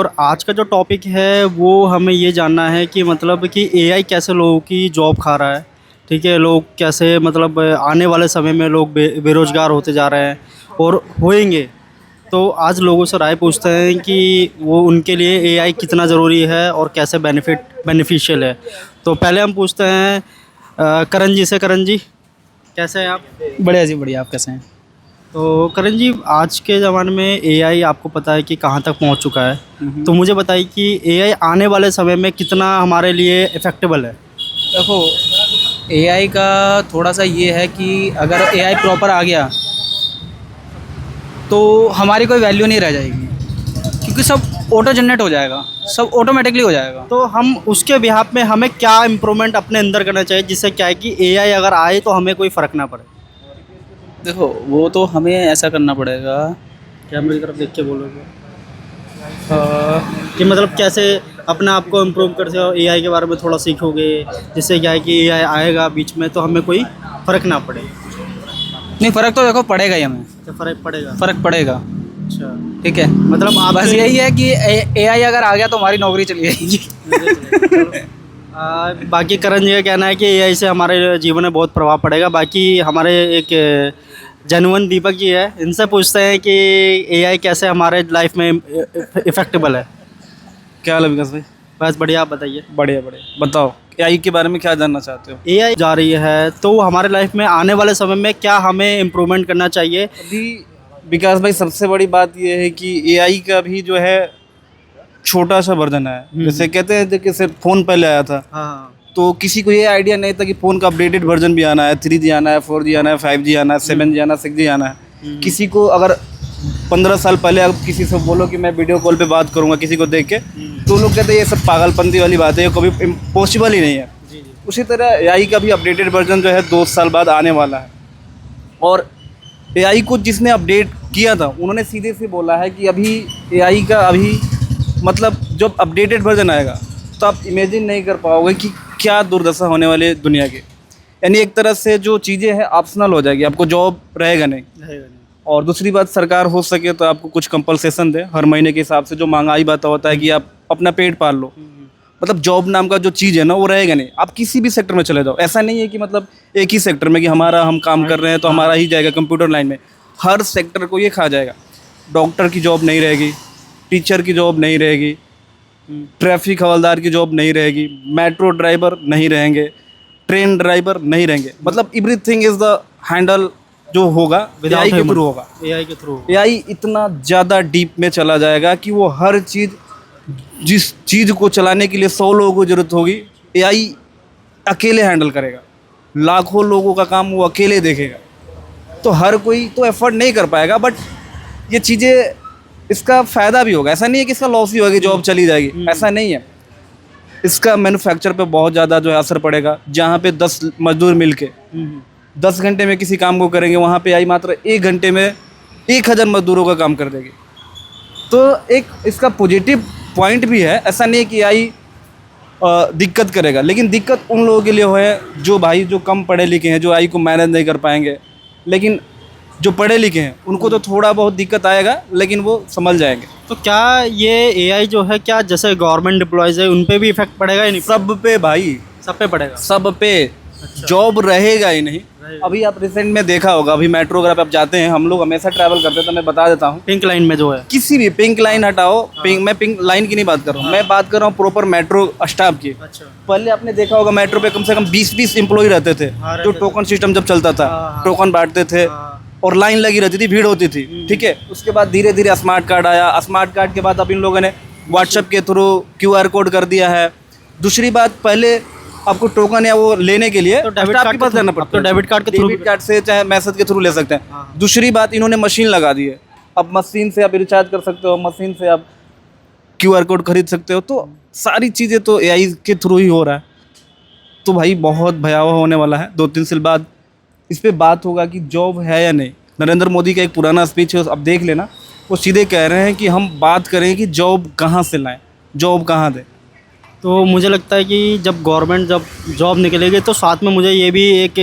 और आज का जो टॉपिक है वो हमें ये जानना है कि मतलब कि एआई कैसे लोगों की जॉब खा रहा है। ठीक है, लोग कैसे मतलब आने वाले समय में लोग बेरोज़गार होते जा रहे हैं और होएंगे। तो आज लोगों से राय पूछते हैं कि वो उनके लिए एआई कितना ज़रूरी है और कैसे बेनिफिशियल है। तो पहले हम पूछते हैं करण जी से। करण जी, कैसे हैं आप? बढ़िया जी बढ़िया। आप कैसे हैं? तो करण जी, आज के ज़माने में एआई आपको पता है कि कहाँ तक पहुँच चुका है। तो मुझे बताइए कि एआई आने वाले समय में कितना हमारे लिए इफ़ेक्टेबल है। देखो, एआई का थोड़ा सा ये है कि अगर एआई प्रॉपर आ गया तो हमारी कोई वैल्यू नहीं रह जाएगी, क्योंकि सब ऑटो जनरेट हो जाएगा, सब ऑटोमेटिकली हो जाएगा। तो हम उसके बिहाफ में हमें क्या इम्प्रूवमेंट अपने अंदर करना चाहिए जिससे क्या है कि एआई अगर आए तो हमें कोई फ़र्क ना पड़े। देखो, वो तो हमें ऐसा करना पड़ेगा। कैमरे की तरफ देख के बोलोगे कि मतलब कैसे अपने आप को इम्प्रूव कर सको, एआई के बारे में थोड़ा सीखोगे जिससे क्या है कि एआई आएगा बीच में तो हमें कोई फ़र्क ना पड़े। नहीं, फ़र्क तो देखो पड़ेगा ही, हमें क्या फ़र्क पड़ेगा? फ़र्क पड़ेगा। अच्छा, ठीक है, मतलब आप बस यही है कि एआई अगर आ गया तो हमारी नौकरी चली जाएगी। बाकी करण जी का कहना है कि एआई से हमारे जीवन में बहुत प्रभाव पड़ेगा। बाकी हमारे एक जनवन दीपक जी है, इनसे पूछते हैं कि एआई कैसे हमारे लाइफ में इफेक्टेबल है। क्या हाल है विकास भाई? बस बढ़िया, आप बताइए। बढ़िया बढ़िया। बताओ, एआई के बारे में क्या जानना चाहते हो? एआई जा रही है तो हमारे लाइफ में आने वाले समय में क्या हमें इम्प्रूवमेंट करना चाहिए? अभी विकास भाई, सबसे बड़ी बात यह है कि एआई का भी जो है छोटा सा वर्जन है। जैसे कहते हैं कि सिर्फ फ़ोन पहले आया था, हाँ, तो किसी को ये आइडिया नहीं था कि फ़ोन का अपडेटेड वर्जन भी आना है, 3G आना है, 4G आना है, 5G आना है, 7G आना है, 6G आना है। किसी को अगर 15 साल पहले अब किसी से बोलो कि मैं वीडियो कॉल पे बात करूंगा किसी को देख के, तो लोग कहते हैं ये सब पागलपंती वाली बात है, ये कभी पॉसिबल ही नहीं है। उसी तरह एआई का भी अपडेटेड वर्जन जो है 2 साल बाद आने वाला है। और एआई को जिसने अपडेट किया था उन्होंने सीधे से बोला है कि अभी एआई का अभी मतलब जब अपडेटेड वर्जन आएगा तो आप इमेजिन नहीं कर पाओगे कि क्या दुर्दशा होने वाली है दुनिया की। यानी एक तरह से जो चीज़ें हैं ऑप्शनल हो जाएगी, आपको जॉब रहेगा नहीं। और दूसरी बात, सरकार हो सके तो आपको कुछ कंपनसेशन दे हर महीने के हिसाब से, जो महंगाई बात होता है कि आप अपना पेट पाल लो। मतलब जॉब नाम का जो चीज़ है ना वो रहेगा नहीं। आप किसी भी सेक्टर में चले जाओ, ऐसा नहीं है कि मतलब एक ही सेक्टर में कि हम काम कर रहे हैं तो हमारा ही जाएगा कंप्यूटर लाइन में। हर सेक्टर को ये खा जाएगा। डॉक्टर की जॉब नहीं रहेगी, टीचर की जॉब नहीं रहेगी, ट्रैफिक हवलदार की जॉब नहीं रहेगी, मेट्रो ड्राइवर नहीं रहेंगे, ट्रेन ड्राइवर नहीं रहेंगे। मतलब एवरीथिंग इज़ द हैंडल जो होगा एआई के थ्रू होगा। एआई के थ्रू एआई इतना ज़्यादा डीप में चला जाएगा कि वो हर चीज़, जिस चीज़ को चलाने के लिए 100 लोगों को ज़रूरत होगी, एआई अकेले हैंडल करेगा। लाखों लोगों का काम वो अकेले देखेगा। तो हर कोई तो एफर्ट नहीं कर पाएगा, बट ये चीज़ें, इसका फ़ायदा भी होगा। ऐसा नहीं है कि इसका लॉस ही होगा, जॉब चली जाएगी, ऐसा नहीं है। इसका मैन्युफैक्चर पे बहुत ज़्यादा जो है असर पड़ेगा। जहाँ पे 10 मजदूर मिलके 10 घंटे में किसी काम को करेंगे, वहाँ पे एआई मात्र 1 घंटे में 1000 मजदूरों का काम कर देगी। तो एक इसका पॉजिटिव पॉइंट भी है। ऐसा नहीं है कि एआई दिक्कत करेगा, लेकिन दिक्कत उन लोगों के लिए है जो कम पढ़े लिखे हैं, जो एआई को मैनेज नहीं कर पाएंगे। लेकिन जो पढ़े लिखे हैं उनको तो थोड़ा बहुत दिक्कत आएगा, लेकिन वो संभल जाएंगे। तो क्या ये एआई जो है क्या जैसे गवर्नमेंट एम्प्लॉयज़ है उन पे भी इफेक्ट पड़ेगा या नहीं? सब पे भाई, सब पे पड़ेगा। सब पे। जॉब रहेगा ही नहीं। अभी आप रिसेंट में देखा होगा, अभी मेट्रो अगर आप जाते हैं, हम लोग हमेशा ट्रैवल करते हैं, तो मैं बता देता हूँ, पिंक लाइन में जो है, किसी भी पिंक लाइन हटाओ, मैं पिंक लाइन की नहीं बात कर रहा हूँ, मैं बात कर रहा हूँ प्रॉपर मेट्रो स्टाफ की। अच्छा, पहले आपने देखा होगा मेट्रो पे कम से कम 20-20 एम्प्लॉय रहते थे, जो टोकन सिस्टम जब चलता था, टोकन बांटते थे और लाइन लगी रहती थी, भीड़ होती थी। ठीक है, उसके बाद धीरे धीरे स्मार्ट कार्ड आया। स्मार्ट कार्ड के बाद अब इन लोगों ने व्हाट्सएप के थ्रू QR कोड कर दिया है। दूसरी बात, पहले आपको टोकन या वो लेने के लिए तो डेबिट कार्ड के पास जाना पड़ता है, डेबिट कार्ड के थ्रू, डेबिट कार्ड से चाहे मैसेज के थ्रू ले सकते हैं। दूसरी बात, इन्होंने मशीन लगा दी है। अब मशीन से आप रिचार्ज कर सकते हो, मशीन से आप QR कोड खरीद सकते हो। तो सारी चीज़ें तो एआई के थ्रू ही हो रहा है। तो भाई बहुत भयावह होने वाला है। 2-3 साल बाद इस पर बात होगा कि जॉब है या नहीं। नरेंद्र मोदी का एक पुराना स्पीच है, अब देख लेना, वो सीधे कह रहे हैं कि हम बात करें कि जॉब कहाँ से लाएं, जॉब कहाँ दें। तो मुझे लगता है कि जब गवर्नमेंट जब जॉब निकलेगी तो साथ में मुझे ये भी एक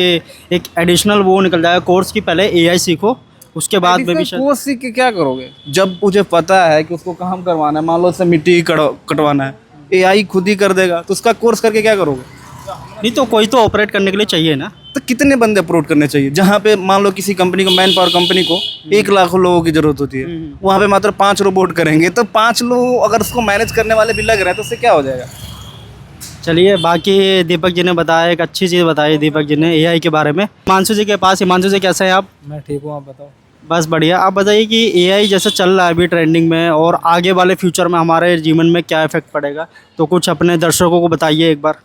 एडिशनल वो निकल जाएगा कोर्स की पहले एआई सीखो उसके बाद में भी शायद कोर्स सीख के क्या करोगे जब मुझे पता है कि उसको काम करवाना है, मान लो उससे मिट्टी ही कटवाना है, एआई खुद ही कर देगा, तो उसका कोर्स करके क्या करोगे? नहीं, तो कोई तो ऑपरेट करने के लिए चाहिए ना। तो कितने बंदे अप्रोच करने चाहिए? जहाँ पे मान लो किसी कंपनी को, मैन पावर कंपनी को 1 लाख लोगों की जरूरत होती है, वहाँ पे मात्र 5 रोबोट करेंगे, तो 5 लोग अगर उसको मैनेज करने वाले भी लग रहे हैं तो उससे क्या हो जाएगा? चलिए, बाकी दीपक जी ने बताया, एक अच्छी चीज़ बताई दीपक जी ने एआई के बारे में। हिमांशु जी के पास, हिमांशु जी कैसे हैं आप? मैं ठीक हूँ, आप बताओ। बस बढ़िया। आप बताइए कि एआई जैसे चल रहा है अभी ट्रेंडिंग में, और आगे वाले फ्यूचर में हमारे जीवन में क्या इफेक्ट पड़ेगा, तो कुछ अपने दर्शकों को बताइए एक बार।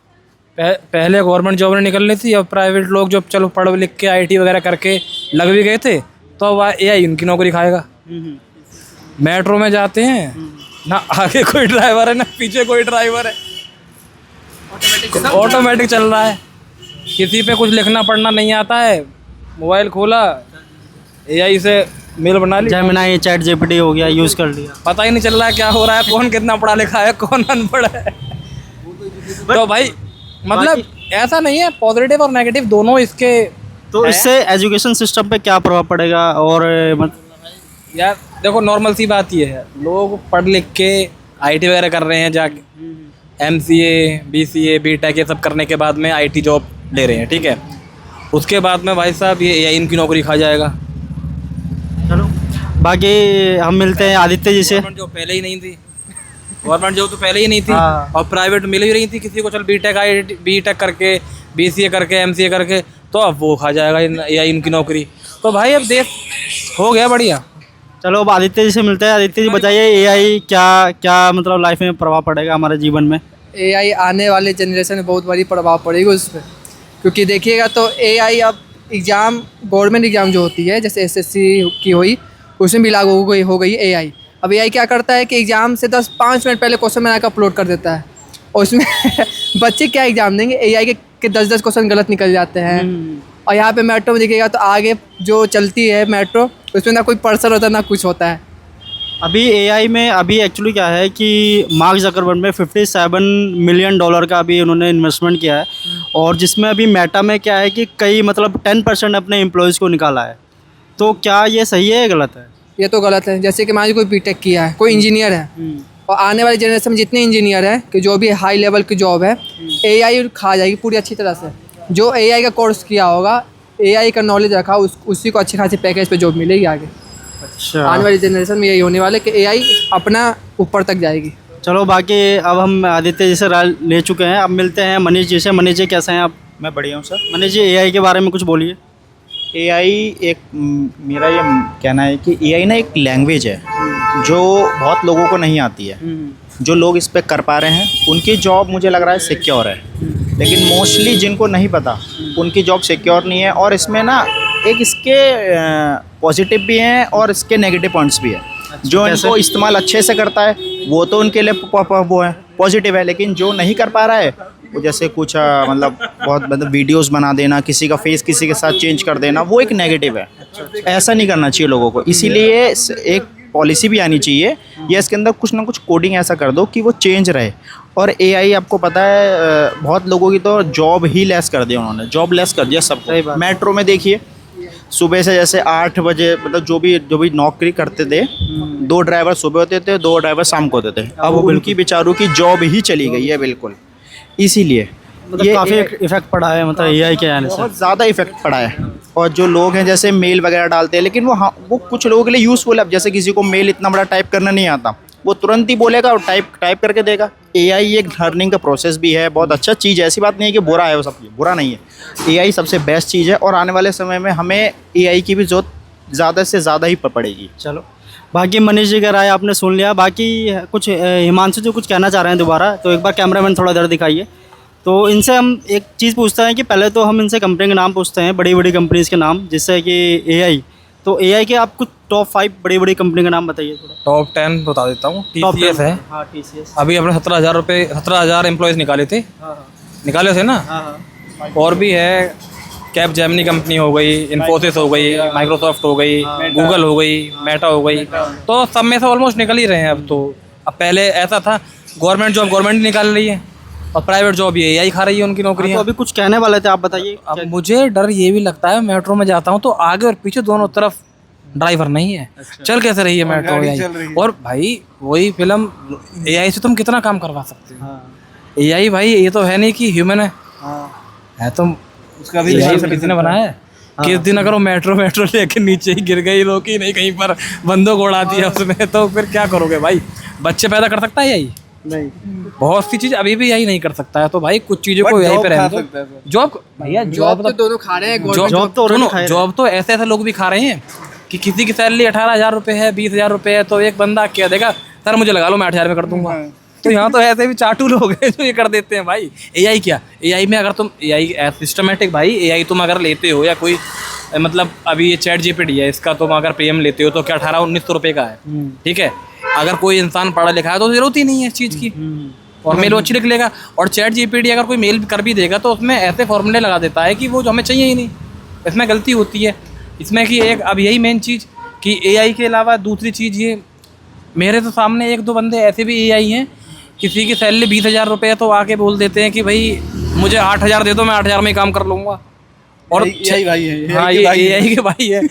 पहले गवर्नमेंट जॉब नहीं निकल रही थी, अब प्राइवेट लोग जो चलो पढ़ लिख के आईटी वगैरह करके लग भी गए थे, तो अब एआई उनकी नौकरी खाएगा। मेट्रो में जाते हैं ना, आगे कोई ड्राइवर है ना पीछे कोई ड्राइवर है, ऑटोमेटिक चल रहा है। किसी पे कुछ लिखना पढ़ना नहीं आता है, मोबाइल खोला, एआई से मेल बना ली, जेमिनी, चैट जीपीटी हो गया, यूज़ कर लिया, पता ही नहीं चल रहा है क्या हो रहा है, कौन कितना पढ़ा लिखा है, कौन अनपढ़ है। तो भाई मतलब ऐसा नहीं है, पॉजिटिव और नेगेटिव दोनों इसके। तो इससे एजुकेशन सिस्टम पे क्या प्रभाव पड़ेगा? और यार देखो, नॉर्मल सी बात ये है, लोग पढ़ लिख के आईटी वगैरह कर रहे हैं, जाके एमसीए, बीसीए, बीटेक ये सब करने के बाद में आईटी जॉब ले रहे हैं, ठीक है। उसके बाद में भाई साहब ये एआई इनकी नौकरी खा जाएगा। चलो, बाकी हम मिलते हैं आदित्य जी से। गवर्नमेंट जॉब पहले ही नहीं थी, गवर्नमेंट जॉब तो पहले ही नहीं थी, हाँ। और प्राइवेट मिल ही रही थी किसी को, चल बीटेक करके, बीसीए करके, एमसीए करके, तो अब वो खा जाएगा एआई इनकी नौकरी। तो भाई अब देश हो गया बढ़िया। चलो, अब आदित्य जी से मिलते हैं। आदित्य जी बताइए, एआई क्या क्या मतलब लाइफ में प्रभाव पड़ेगा हमारे जीवन में? एआई आने वाले जनरेशन में बहुत बड़ी प्रभाव पड़ेगा उस पर, क्योंकि देखिएगा तो एआई अब एग्ज़ाम, गवर्नमेंट एग्ज़ाम जो होती है जैसे एसएससी की हुई, उसमें भी लागू हो गई एआई। अब एआई क्या करता है कि एग्ज़ाम से 5 मिनट पहले क्वेश्चन बना कर अपलोड कर देता है, और उसमें बच्चे क्या एग्ज़ाम देंगे? एआई के 10 क्वेश्चन गलत निकल जाते हैं। और यहाँ पे मेट्रो में देखिएगा तो आगे जो चलती है मेट्रो, उसमें ना कोई पर्सन होता है ना कुछ होता है। अभी एआई में अभी एक्चुअली क्या है कि मार्क ज़करबर्ग में $57 मिलियन का अभी उन्होंने इन्वेस्टमेंट किया है, और जिसमें अभी मेटा में क्या है कि कई मतलब 10% अपने एम्प्लॉयज़ को निकाला है। तो क्या ये सही है या गलत है? ये तो गलत है। जैसे कि मान लीजिए कोई बीटेक किया है, कोई इंजीनियर है, और आने वाले जनरेशन में जितने इंजीनियर हैं कि जो भी हाई लेवल की जॉब है, एआई खा जाएगी पूरी अच्छी तरह से। जो एआई का कोर्स किया होगा, एआई का नॉलेज रखा, उसी को अच्छी खासी पैकेज पे जॉब मिलेगी आगे। अच्छा, आने वाली जनरेशन में यही होने वाला है कि एआई अपना ऊपर तक जाएगी। चलो, बाकी अब हम आदित्य जी से राय ले चुके हैं, अब मिलते हैं मनीष जी से। मनीष जी कैसे हैं आप? मैं बढ़िया हूँ सर। मनीष जी, एआई के बारे में कुछ बोलिए। एआई एक मेरा ये कहना है कि एआई ना एक लैंग्वेज है जो बहुत लोगों को नहीं आती है। जो लोग इस पे कर पा रहे हैं उनकी जॉब मुझे लग रहा है सिक्योर है, लेकिन मोस्टली जिनको नहीं पता उनकी जॉब सिक्योर नहीं है। और इसमें ना एक इसके पॉजिटिव भी हैं और इसके नेगेटिव पॉइंट्स भी हैं। जो इनको इस्तेमाल अच्छे से करता है वो तो उनके लिए वो है पॉजिटिव है, लेकिन जो नहीं कर पा रहा है वो जैसे कुछ मतलब बहुत मतलब वीडियोस बना देना, किसी का फेस किसी के साथ चेंज कर देना, वो एक नेगेटिव है। ऐसा नहीं करना चाहिए लोगों को, इसीलिए एक पॉलिसी भी आनी चाहिए या इसके अंदर कुछ ना कुछ कोडिंग ऐसा कर दो कि वो चेंज रहे। और एआई आपको पता है बहुत लोगों की तो जॉब ही लेस कर दिया, उन्होंने जॉब लेस कर दिया सबको। मेट्रो में देखिए, सुबह से जैसे 8 बजे मतलब जो भी नौकरी करते थे, 2 ड्राइवर सुबह होते थे, 2 ड्राइवर शाम को होते थे। अब उनकी बेचारों की जॉब ही चली गई है बिल्कुल। इसीलिए मतलब काफ़ी इफेक्ट पड़ा है मतलब एआई के आने से, बहुत ज़्यादा इफेक्ट पड़ा है। और जो लोग हैं जैसे मेल वगैरह डालते हैं, लेकिन वो कुछ लोगों के लिए यूज़फुल है। अब जैसे किसी को मेल इतना बड़ा टाइप करना नहीं आता, वो तुरंत ही बोलेगा और टाइप करके देगा। एआई एक लर्निंग का प्रोसेस भी है, बहुत अच्छा चीज़ है, ऐसी बात नहीं है कि बुरा है, वो सब बुरा नहीं है। एआई सबसे बेस्ट चीज़ है और आने वाले समय में हमें एआई की भी ज़रूरत ज़्यादा से ज़्यादा ही पड़ेगी। चलो, बाकी मनीष जी का राय आपने सुन लिया। बाकी कुछ हिमांशु जो कुछ कहना चाह रहे हैं दोबारा, तो एक बार कैमरामैन थोड़ा इधर दिखाइए। तो इनसे हम एक चीज़ पूछते हैं कि पहले तो हम इनसे कंपनी के नाम पूछते हैं, बड़ी बड़ी कंपनीज़ के नाम, जिससे कि एआई, तो एआई के आप कुछ टॉप 5 बड़ी बड़ी कंपनी का नाम बताइए थोड़ा। टॉप 10 बता देता हूँ। टीसीएस है। हाँ, टीसीएस अभी अपने 17,000 एम्प्लॉयज़ निकाले थे। निकाले थे ना। और भी है, कैप जेमिनी कंपनी हो गई, इन्फोसिस हो गई, माइक्रोसॉफ्ट हो गई, गूगल हो गई, मेटा हो गई, तो सब में से ऑलमोस्ट निकल ही रहे हैं अब तो। अब पहले ऐसा था गवर्नमेंट जॉब गवर्नमेंट निकाल रही है और प्राइवेट जॉब ये एआई खा रही है उनकी नौकरियां। तो अभी कुछ कहने वाले थे, आप बताइए। अब मुझे डर ये भी लगता है, मेट्रो में जाता हूँ तो आगे और पीछे दोनों तरफ ड्राइवर नहीं है। चल कैसे रही है मेट्रो एआई? और भाई वही फिल्म एआई से तुम कितना काम करवा सकते हो? एआई भाई ये तो है नहीं कि ह्यूमन है तो उसका भी एआई से किसी ने बनाया है? किस दिन अगर वो मेट्रो लेके नीचे ही गिर गई लोग ही नहीं कहीं पर बंदूक उड़ा दिया उसमें, तो फिर क्या करोगे भाई? बच्चे पैदा कर सकता है यही? नहीं। बहुत सी चीज अभी भी यही नहीं कर सकता है, तो भाई कुछ चीजों को यही पे रहने दो। जॉब भैया जॉब तो दोनों खा रहे हैं, जॉब तो already खा रहे हैं। जॉब तो ऐसे ऐसे लोग भी खा रहे हैं कि किसी की सैलरी 18,000 रुपये है, 20,000 रुपये है, तो एक बंदा क्या देगा, सर मुझे लगा लो मैं 8,000 में कर दूंगा। तो यहाँ तो ऐसे भी चाटू लोग हैं जो ये कर देते हैं भाई। एआई क्या, एआई में अगर तुम एआई सिस्टमेटिक भाई एआई तुम अगर लेते हो या कोई मतलब अभी ये चैट जीपीटी है, इसका तुम अगर प्रीमियम लेते हो तो क्या 1800-1900 रुपये का है, ठीक है। अगर कोई इंसान पढ़ा लिखा है तो जरूरत ही नहीं है इस चीज़ की, और मेल वो अच्छी लिख लेगा। और चैट जीपीटी अगर कोई मेल कर भी देगा तो उसमें ऐसे फॉर्मूले लगा देता है कि वो जो हमें चाहिए ही नहीं। इसमें गलती होती है इसमें कि एक अब यही मेन चीज़ कि एआई के अलावा दूसरी चीज़ ये, मेरे तो सामने 1-2 बंदे ऐसे भी एआई हैं, किसी की सैलरी 20,000 रुपये है तो आके बोल देते हैं कि भाई मुझे 8,000 दे दो, मैं 8,000 में ही काम कर लूँगा। और यही भाई है, हाँ ये एआई के भाई है।